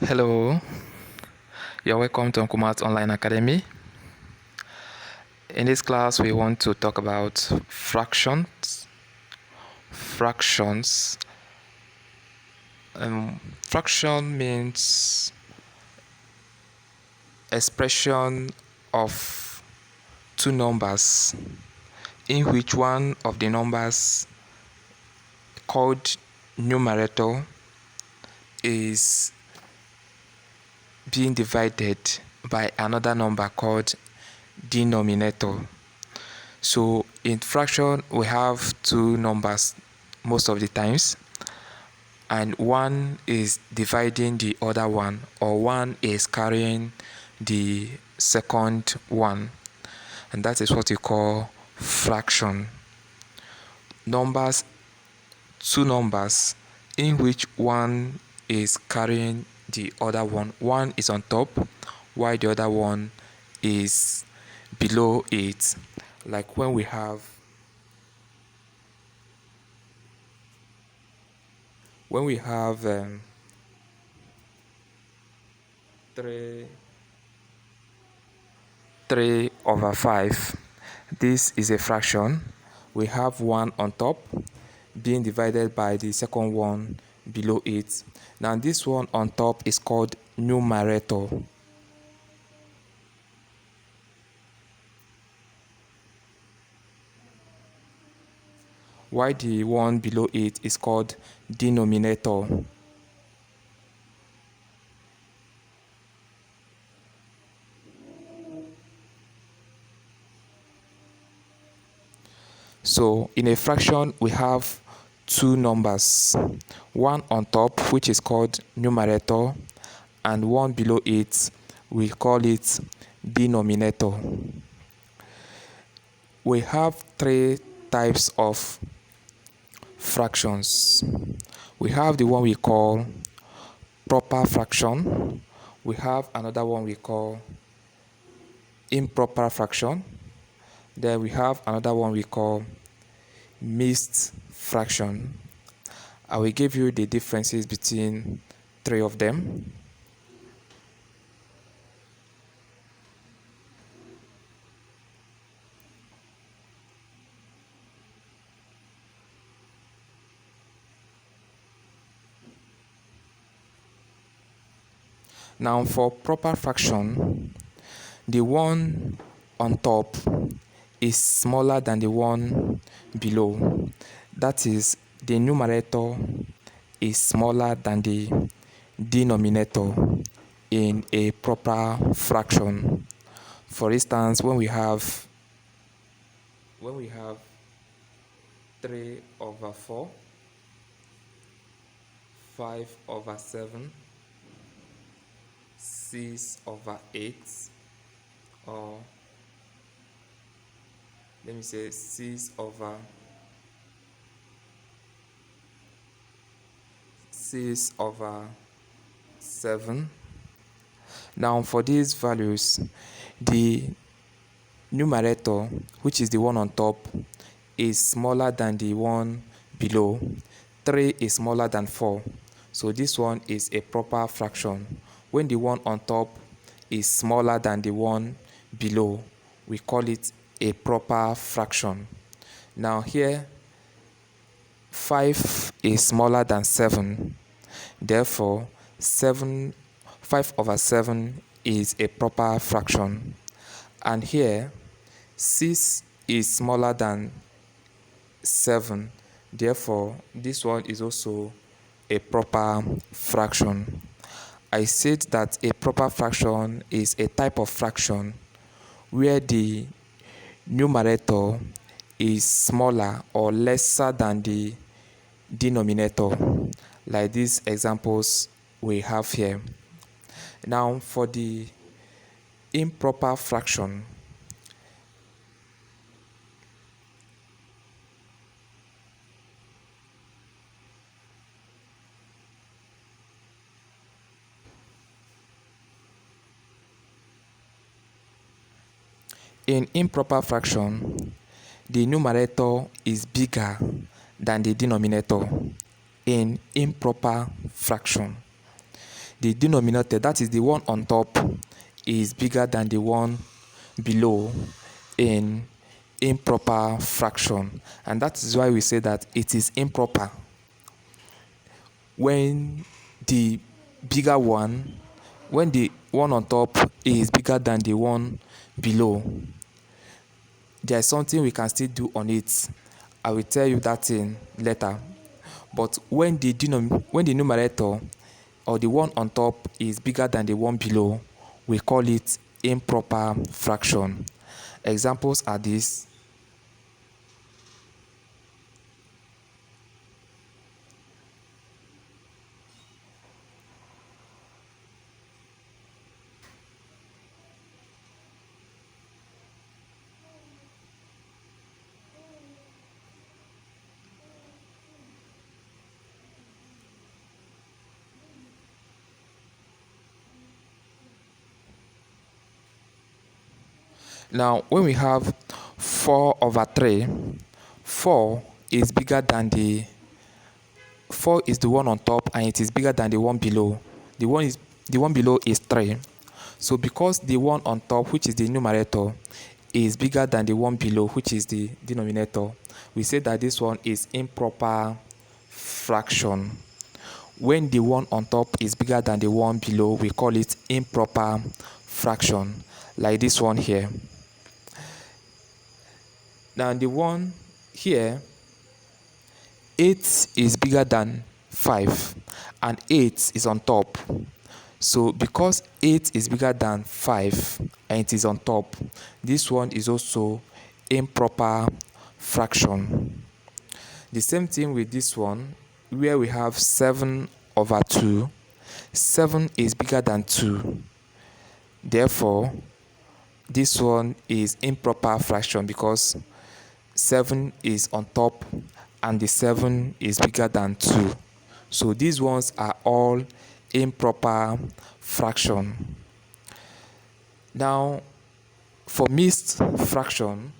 Hello, you're welcome to Nkumat Online Academy. In this class, we want to talk about fractions. Fractions. Fraction means expression of two numbers in which one of the numbers called numerator is being divided by another number called denominator. So in fraction, we have two numbers most of the times, and one is dividing the other one, or one is carrying the second one, and that is what we call fraction. Two numbers in which one is carrying the other one is on top while the other one is below it, like when we have 3/5. This is a fraction. We have one on top being divided by the second one below it. Now this one on top is called numerator. While the one below it is called denominator. So in a fraction, we have two numbers, one on top, which is called numerator, and one below it, we call it denominator. We have three types of fractions. We have the one we call proper fraction. We have another one we call improper fraction. Then we have another one we call mixed fraction. I will give you the differences between three of them. Now for proper fraction, the one on top is smaller than the one below. That is, the numerator is smaller than the denominator in a proper fraction. For instance, when we have 3/4, 5/7, 6/8, or let me say 6/7. Now for these values, the numerator, which is the one on top, is smaller than the one below. 3 is smaller than 4, so this one is a proper fraction. When the one on top is smaller than the one below, we call it a proper fraction. Now here, 5 is smaller than 7, therefore 5/7 is a proper fraction. And here, 6 is smaller than 7, therefore this one is also a proper fraction. I said that a proper fraction is a type of fraction where the numerator is smaller or lesser than the denominator, like these examples we have here. Now for the improper fraction, in improper fraction, the numerator is bigger than the denominator. In improper fraction, the denominator, that is the one on top, is bigger than the one below in improper fraction. And that is why we say that it is improper when the bigger one, when the one on top is bigger than the one below. There is something we can still do on it. I will tell you that in later. But when the numerator or the one on top is bigger than the one below, we call it improper fraction. Examples are these. Now, when we have 4 over 3, 4 is bigger than the 4 is the one on top and it is bigger than the one below. The one below is 3. So because the one on top, which is the numerator, is bigger than the one below, which is the denominator, we say that this one is improper fraction. When the one on top is bigger than the one below, we call it improper fraction, like this one here. Now the one here, 8 is bigger than 5 and 8 is on top. So because 8 is bigger than 5 and it is on top, this one is also improper fraction. The same thing with this one, where we have 7 over 2. 7 is bigger than 2. Therefore, this one is improper fraction because 7 is on top and the 7 is bigger than 2. So these ones are all improper fraction. Now, for mixed fraction,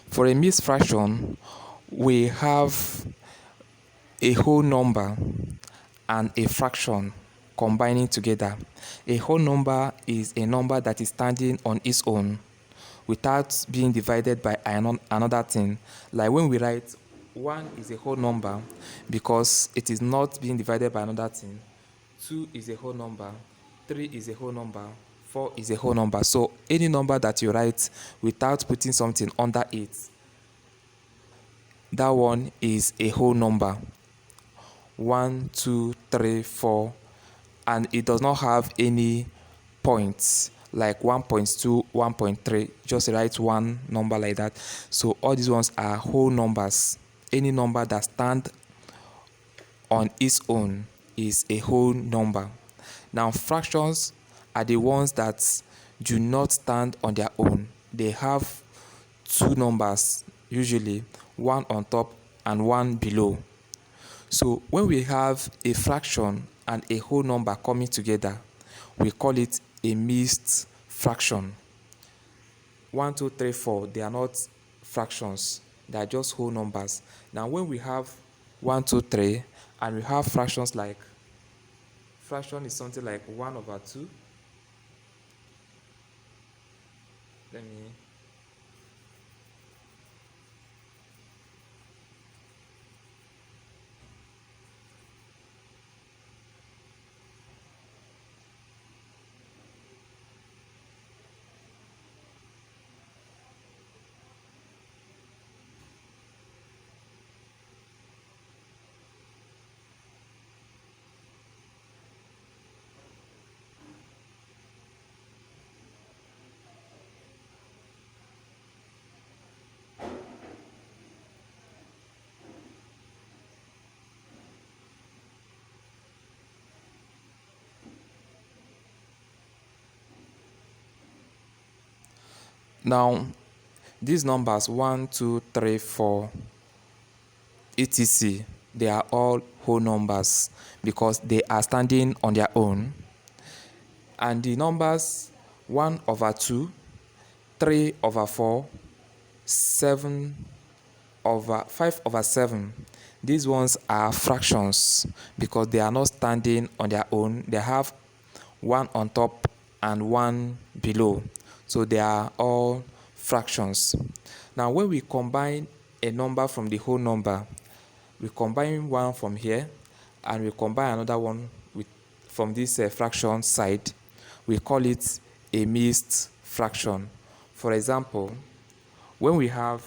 for a mixed fraction, we have a whole number and a fraction combining together. A whole number is a number that is standing on its own without being divided by another thing. Like when we write 1 is a whole number because it is not being divided by another thing. 2 is a whole number. 3 is a whole number. 4 is a whole number. So any number that you write without putting something under it, that one is a whole number. 1, 2, 3, 4, and it does not have any points like 1.2, 1.3. Just write one number like that. So all these ones are whole numbers. Any number that stands on its own is a whole number. Now, fractions are the ones that do not stand on their own. They have two numbers, usually one on top and one below. So when we have a fraction and a whole number coming together, we call it a mixed fraction. 1, 2, 3, 4, they are not fractions, they are just whole numbers. Now when we have 1, 2, 3, and we have fractions like, fraction is something like 1 over 2. Let me Now, these numbers 1, 2, 3, 4, etc., they are all whole numbers because they are standing on their own. And the numbers 1 over 2, 3 over 4, 7 over 5 over 7. These ones are fractions because they are not standing on their own. They have one on top and one below. So they are all fractions. Now when we combine a number from the whole number, we combine one from here and we combine another one from this fraction side, we call it a mixed fraction. For example, when we have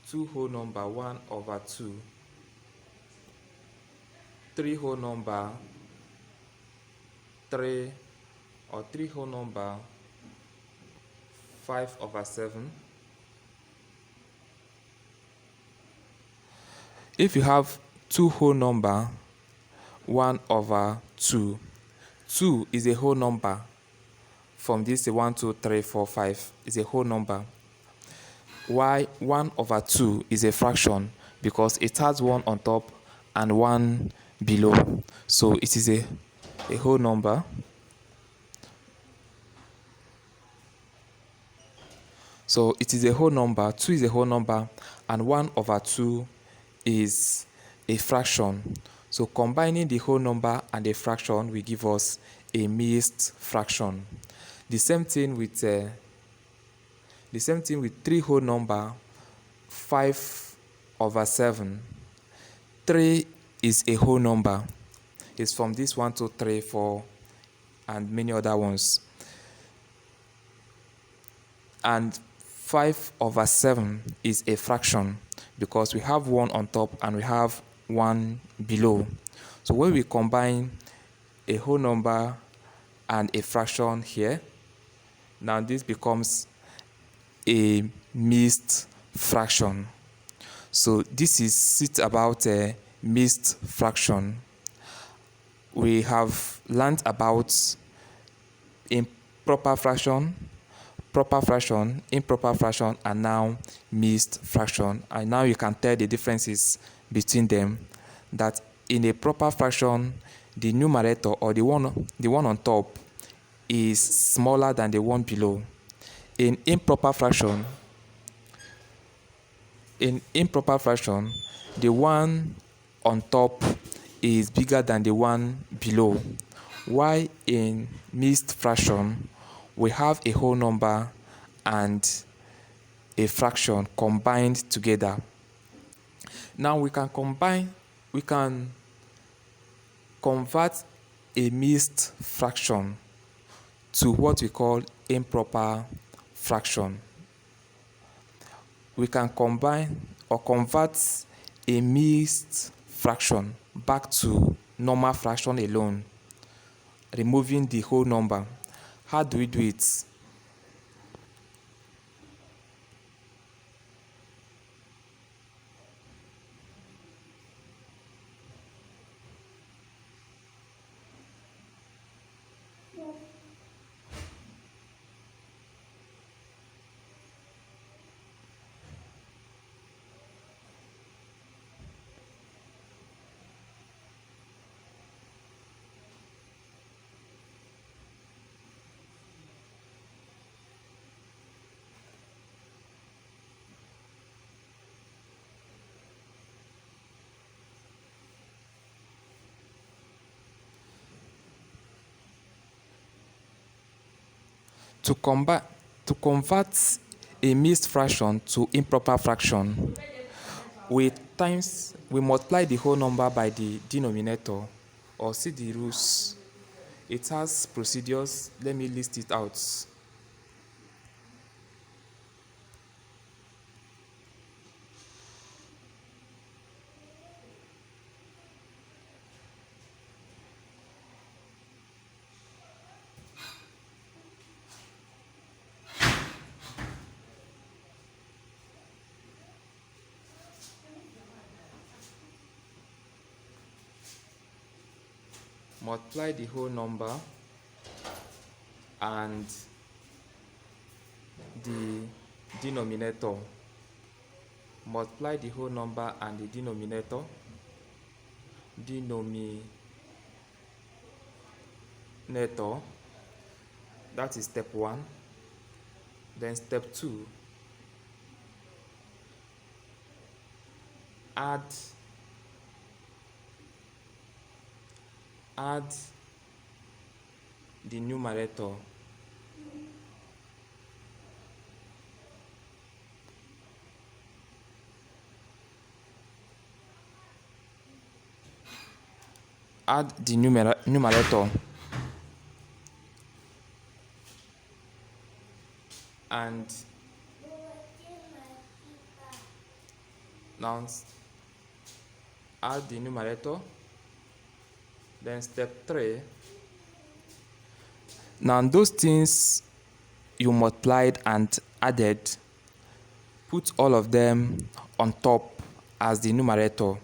2 whole number 1 over 2, 3 whole number 3, or 3 whole number 5 over 7. If you have 2 whole number 1 over 2, 2 is a whole number. From this 1, 2, 3, 4, 5 is a whole number. Why 1 over 2 is a fraction? Because it has 1 on top and 1 below. So it is a whole number. So it is a whole number, 2 is a whole number, and 1 over 2 is a fraction. So combining the whole number and a fraction will give us a mixed fraction. The same thing with 3 whole number 5 over 7. 3 is a whole number. It's from this 1, 2, 3, 4, and many other ones. And 5 over 7 is a fraction because we have 1 on top and we have 1 below. So when we combine a whole number and a fraction here, now this becomes a mixed fraction. So this is it about a mixed fraction. We have learned about improper fraction, proper fraction, improper fraction, and now mixed fraction. And now you can tell the differences between them. That in a proper fraction, the numerator or the one on top is smaller than the one below. In improper fraction, the one on top is bigger than the one below. While in mixed fraction, we have a whole number and a fraction combined together. Now we can convert a mixed fraction to what we call improper fraction. We can combine or convert a mixed fraction back to normal fraction alone, removing the whole number. How do we do it? To convert a mixed fraction to improper fraction, we multiply the whole number by the denominator, or see the rules. It has procedures. Let me list it out. Multiply the whole number and the denominator. Multiply the whole number and the denominator. denominator. That is step 1. Then step 2, add the numerator. Add the numerator and now add the numerator. Then step 3, now those things you multiplied and added, put all of them on top as the numerator.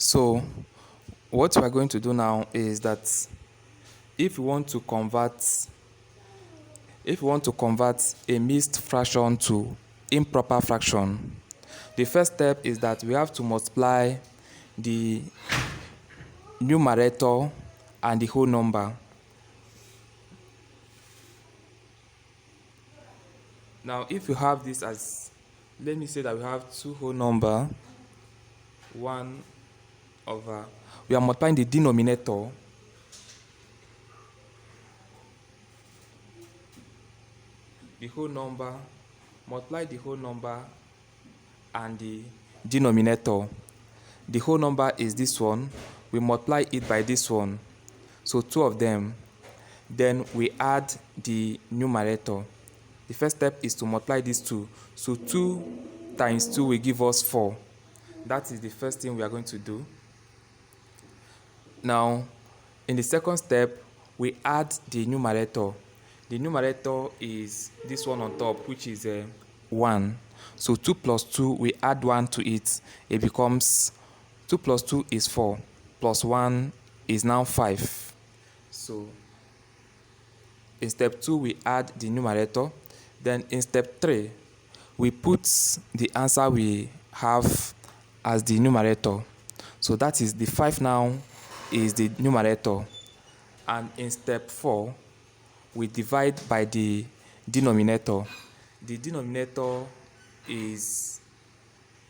So what we are going to do now is that if we want to convert a mixed fraction to improper fraction, the first step is that we have to multiply the numerator and the whole number. Now if you have this as, let me say that we have two whole number, 1 over, we are multiplying the denominator the whole number, multiply the whole number and the denominator. The whole number is this one, we multiply it by this one, so 2 of them. Then we add the numerator. The first step is to multiply these 2, so 2 times 2 will give us 4. That is the first thing we are going to do. Now in the second step, we add the numerator. The numerator is this one on top, which is 1. So 2 plus 2, we add 1 to it. It becomes 2 plus 2 is 4, plus 1 is now 5. So in step 2, we add the numerator. Then in step 3, we put the answer we have as the numerator. So that is the 5 now is the numerator. And in step 4, we divide by the denominator. The denominator is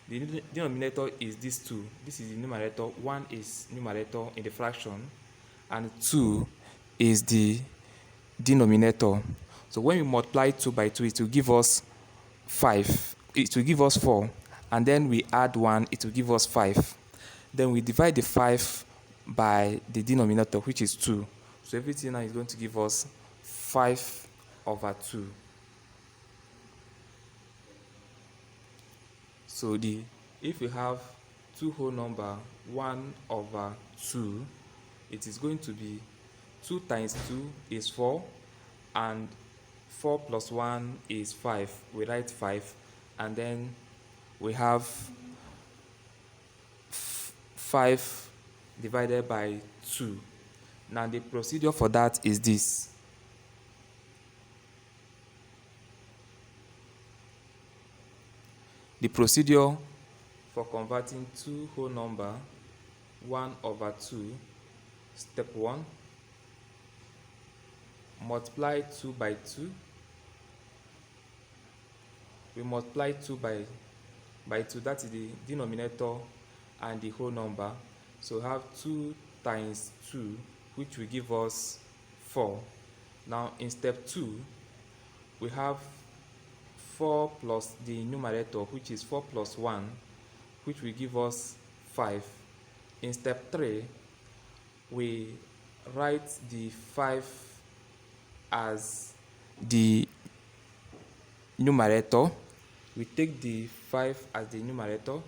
these 2. This is the numerator. 1 is numerator in the fraction, and 2 is the denominator. So when we multiply 2 by 2, it will give us 5. It will give us 4, and then we add 1. It will give us 5. Then we divide the 5 by the denominator, which is 2. So everything now is going to give us 5 over 2. So if we have two whole number 1 over 2, it is going to be 2 times 2 is 4, and 4 plus 1 is 5. We write 5, and then we have 5 divided by 2. Now the procedure for that is this. The procedure for converting two whole number 1 over 2, step 1, multiply 2 by 2. We multiply 2 by 2, that is the denominator and the whole number. So we have 2 times 2, which will give us 4. Now in step 2, we have 4 plus the numerator, which is 4 plus 1, which will give us 5. In step 3, we write the 5 as the numerator. We take the 5 as the numerator,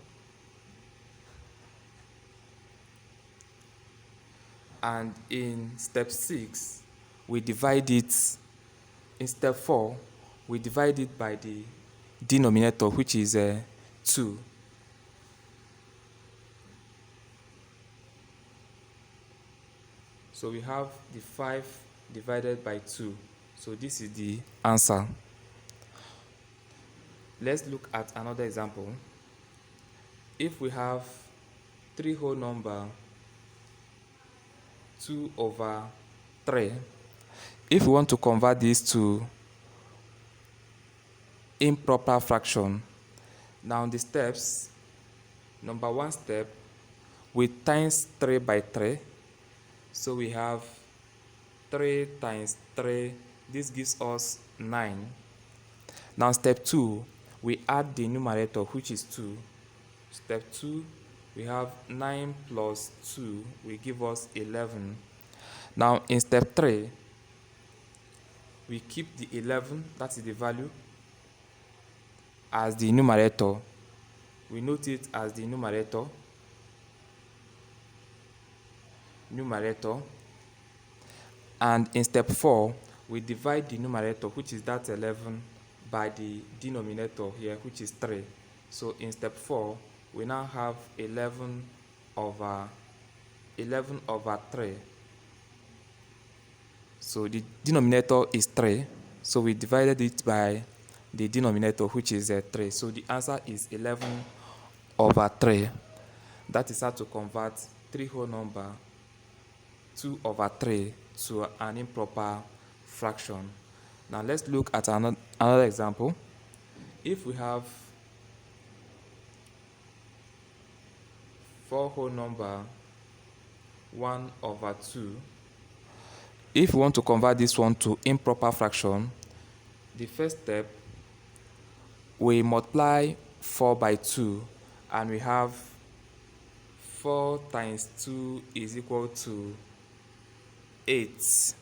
and in step 6, we divide it. In step 4, we divide it by the denominator, which is 2. So we have the 5 divided by 2. So this is the answer. Let's look at another example. If we have 3 whole number 2/3, if we want to convert this to improper fraction, now the steps, number 1 step, we times 3 by 3. So we have 3 times 3, this gives us 9. Now step 2, we add the numerator, which is 2. Step 2, we have 9 plus 2 will give us 11. Now in step 3, we keep the 11, that is the value, as the numerator. We note it as the numerator. And in step 4, we divide the numerator, which is that 11, by the denominator here, which is 3. So in step 4, we now have 11 over 3. So the denominator is 3, so we divided it by the denominator, which is 3. So the answer is 11 over 3. That is how to convert 3 whole number 2/3 to an improper fraction. Now let's look at another example. If we have 4 whole number 1/2, if we want to convert this one to improper fraction, the first step, we multiply 4 by 2, and we have 4 times 2 is equal to 8.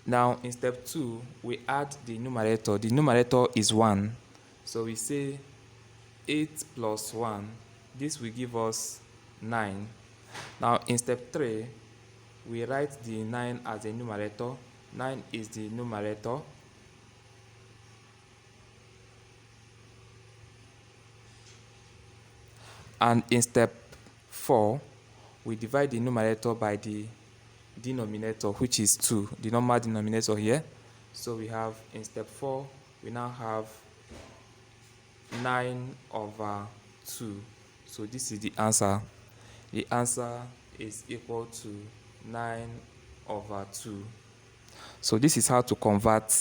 Now in step 2, we add the numerator. The numerator is 1. So we say 8 plus 1. This will give us 9. Now in step 3, we write the 9 as a numerator. 9 is the numerator. And in step 4, we divide the numerator by the denominator, which is 2, the normal denominator here. So we have, in step 4, we now have 9/2. So this is the answer. The answer is equal to 9/2. So this is how to convert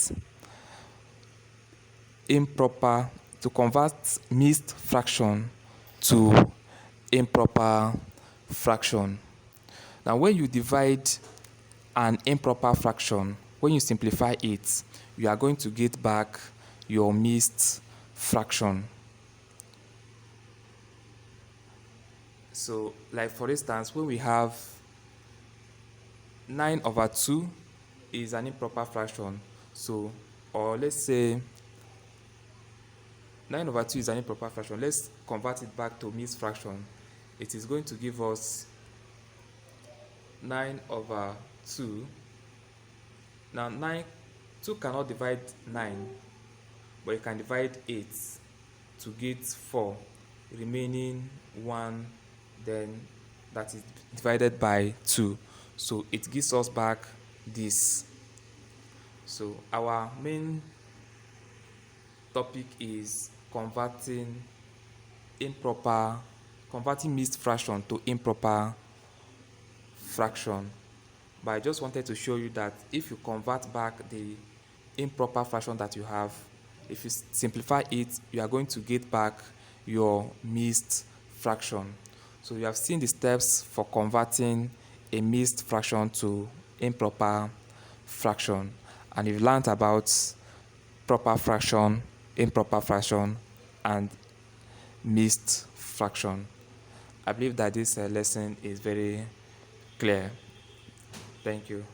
mixed fraction to improper fraction. Now when you divide an improper fraction, when you simplify it, you are going to get back your mixed fraction. So like for instance, when we have 9/2 is an improper fraction, so, or let's say 9/2 is an improper fraction, let's convert it back to mixed fraction. It is going to give us 9/2. Now 2 cannot divide 9, but you can divide 8 to get 4, remaining 1, then that is divided by 2. So it gives us back this. So our main topic is converting mixed fraction to improper fraction. But I just wanted to show you that if you convert back the improper fraction that you have, if you simplify it, you are going to get back your mixed fraction. So you have seen the steps for converting a mixed fraction to improper fraction, and you've learned about proper fraction, improper fraction, and mixed fraction. I believe that this lesson is very clear. Thank you.